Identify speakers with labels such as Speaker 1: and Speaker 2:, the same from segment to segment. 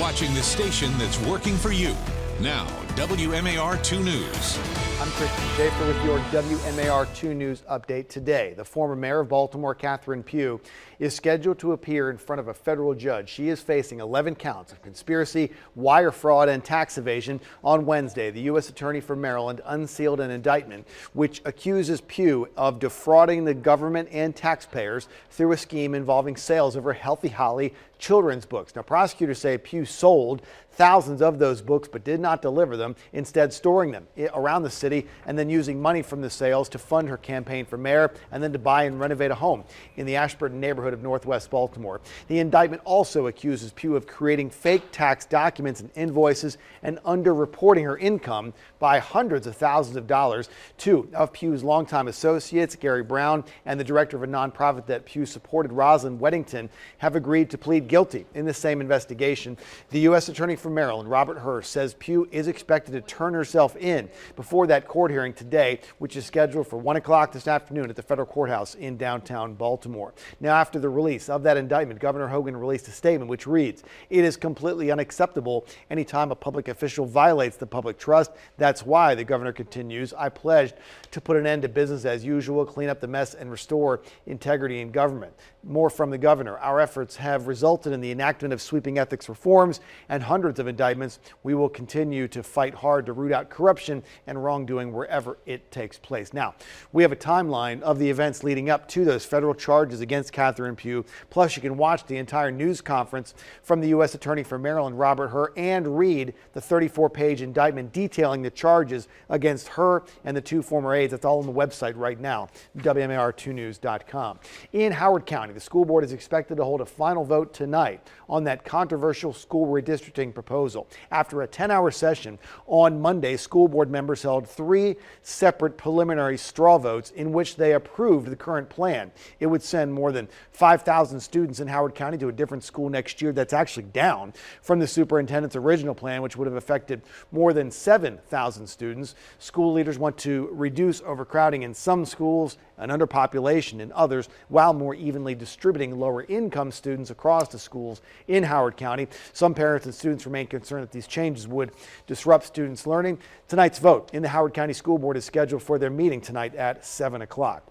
Speaker 1: watching the station that's working for you. Now, WMAR 2 News.
Speaker 2: I'm Christian Schaefer with your WMAR 2 News update today. The former mayor of Baltimore, Catherine Pugh, is scheduled to appear in front of a federal judge. She is facing 11 counts of conspiracy, wire fraud, and tax evasion. On Wednesday, the U.S. Attorney for Maryland unsealed an indictment which accuses Pugh of defrauding the government and taxpayers through a scheme involving sales of her Healthy Holly children's books. Now, prosecutors say Pugh sold thousands of those books but did not deliver them, instead storing them around the city and then using money from the sales to fund her campaign for mayor and then to buy and renovate a home in the Ashburton neighborhood of Northwest Baltimore. The indictment also accuses Pugh of creating fake tax documents and invoices and underreporting her income by hundreds of thousands of dollars. Two of Pugh's longtime associates, Gary Brown and the director of a nonprofit that Pugh supported, Rosalind Weddington, have agreed to plead guilty in the same investigation. The U.S. Attorney for Maryland, Robert Hurst, says Pugh is expected to turn herself in before that court hearing today, which is scheduled for 1 o'clock this afternoon at the federal courthouse in downtown Baltimore. Now, after the release of that indictment, Governor Hogan released a statement which reads, "It is completely unacceptable anytime a public official violates the public trust. That's why," the governor continues, "I pledged to put an end to business as usual, clean up the mess, and restore integrity in government." More from the governor. "Our efforts have resulted in the enactment of sweeping ethics reforms and hundreds of indictments. We will continue to fight hard to root out corruption and wrongdoing wherever it takes place." Now, we have a timeline of the events leading up to those federal charges against Catherine Pugh. Plus, you can watch the entire news conference from the U.S. Attorney for Maryland, Robert Hur, and read the 34-page indictment detailing the charges against her and the two former aides. That's all on the website right now, WMAR2news.com. In Howard County, the school board is expected to hold a final vote tonight on that controversial school redistricting proposal. After a 10-hour session on Monday, school board members held 3 separate preliminary straw votes in which they approved the current plan. It would send more than 5,000 students in Howard County to a different school next year. That's actually down from the superintendent's original plan, which would have affected more than 7,000 students. School leaders want to reduce overcrowding in some schools and underpopulation in others, while more evenly distributing lower income students across the schools in Howard County. Some parents and students remain concerned that these changes would disrupt students' learning. Tonight's vote in the Howard County School Board is scheduled for their meeting tonight at 7 o'clock.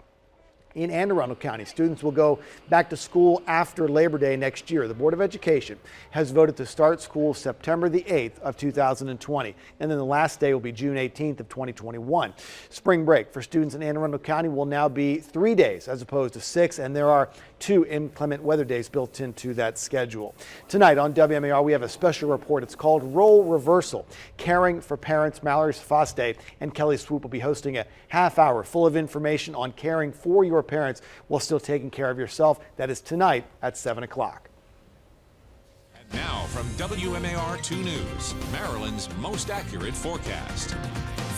Speaker 2: In Anne Arundel County, students will go back to school after Labor Day next year. The Board of Education has voted to start school September the 8th of 2020, and then the last day will be June 18th of 2021. Spring break for students in Anne Arundel County will now be 3 days as opposed to 6, and there are 2 inclement weather days built into that schedule. Tonight on WMAR, we have a special report. It's called Role Reversal. Caring for Parents. Mallory Faste and Kelly Swoop will be hosting a half hour full of information on caring for your parents while still taking care of yourself. That is tonight at 7 o'clock.
Speaker 1: And now from WMAR 2 News, Maryland's most accurate forecast.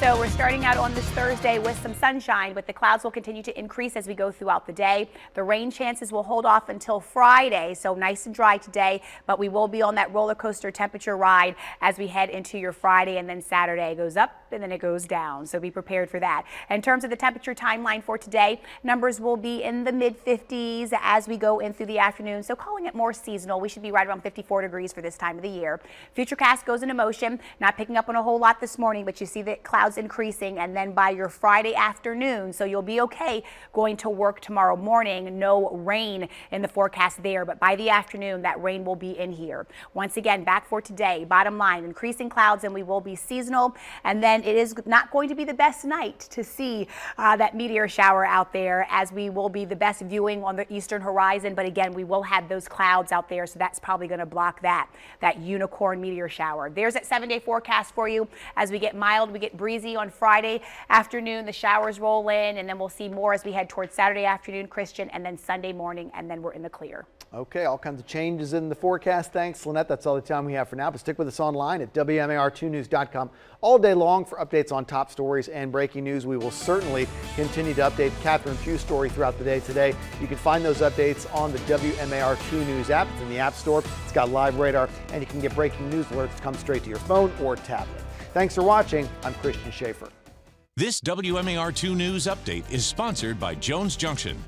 Speaker 3: So we're starting out on this Thursday with some sunshine, but the clouds will continue to increase as we go throughout the day. The rain chances will hold off until Friday, so nice and dry today, but we will be on that roller coaster temperature ride as we head into your Friday, and then Saturday. It goes up and then it goes down, so be prepared for that. In terms of the temperature timeline for today, numbers will be in the mid-50s as we go in through the afternoon, so calling it more seasonal. We should be right around 54 degrees for this time of the year. Futurecast goes into motion, not picking up on a whole lot this morning, but you see the clouds increasing, and then by your Friday afternoon, so you'll be okay going to work tomorrow morning. No rain in the forecast there, but by the afternoon that rain will be in here. Once again, back for today, bottom line, increasing clouds, and we will be seasonal, and then it is not going to be the best night to see that meteor shower out there, as we will be the best viewing on the eastern horizon, but again, we will have those clouds out there, so that's probably going to block that unicorn meteor shower. There's that 7-day forecast for you. As we get mild, we get breezy on Friday afternoon, the showers roll in, and then we'll see more as we head towards Saturday afternoon, Christian, and then Sunday morning, and then we're in the clear.
Speaker 2: Okay, all kinds of changes in the forecast. Thanks, Lynette. That's all the time we have for now, but stick with us online at WMAR2news.com all day long for updates on top stories and breaking news. We will certainly continue to update the Catherine Pugh story throughout the day today. You can find those updates on the WMAR2 News app. It's in the App Store. It's got live radar, and you can get breaking news alerts come straight to your phone or tablet. Thanks for watching. I'm Christian Schaefer.
Speaker 1: This WMAR 2 News update is sponsored by Jones Junction.